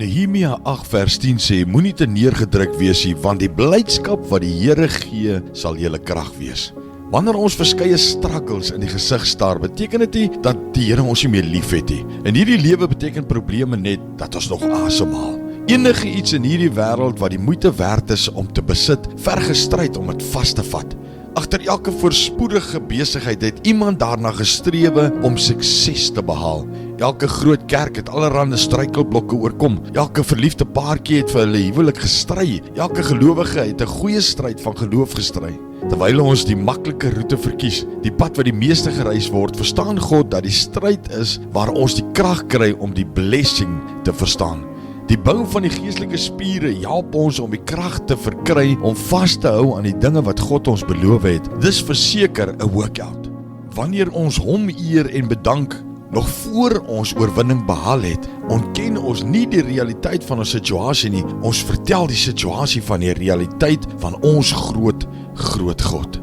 Nehemia 8 vers 10 sê, moenie te neergedruk wees nie, want die blydskap wat die Here gee, sal julle krag wees. Wanneer ons verskeie struggles in die gesig staar, beteken dit nie dat die Here ons nie meer lief het nie. In hierdie lewe beteken probleme net dat ons nog asemhaal. Enige iets in hierdie wêreld wat die moeite werd is om te besit, vergestryd om dit vas te vat. Agter elke voorspoedige besigheid het iemand daarna gestrewe om sukses te behaal. Elke groot kerk het allerlei struikelblokke oorkom. Elke verliefde paartjie het vir hulle huwelik gestry. Elke gelowige het 'n goeie stryd van geloof gestry. Terwyl ons die maklike roete verkies, die pad wat die meeste gereis word, verstaan God dat die stryd is waar ons die krag kry om die blessing te verstaan. Die bou van die geestelike spiere help ons om die krag te verkry om vas te hou aan die dinge wat God ons beloof het. Dis verseker 'n workout. Wanneer ons hom eer en bedank, nog voor ons oorwinning behaal het, ontken ons nie die realiteit van ons situasie nie. Ons vertel die situasie van die realiteit van ons groot God.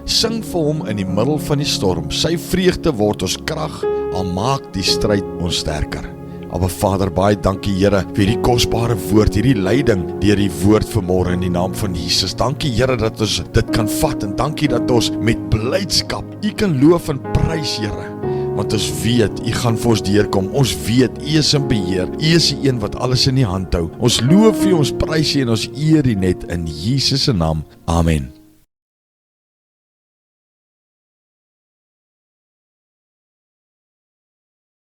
Sing vir hom in die middel van die storm. Sy vreugde word ons krag, al maak die stryd ons sterker. Aba Vader, baie dankie Here vir hierdie kosbare woord, hierdie leiding deur die woord vanmôre in die naam van Jesus. Dankie Here dat ons dit kan vat en dankie dat ons met blydskap U kan loof en prys Here. Want ons weet, U gaan vir ons deurkom. Ons weet, U is in beheer. U is die een wat alles in die hand hou. Ons loof U, ons prys U en ons eer U net in Jesus se naam. Amen.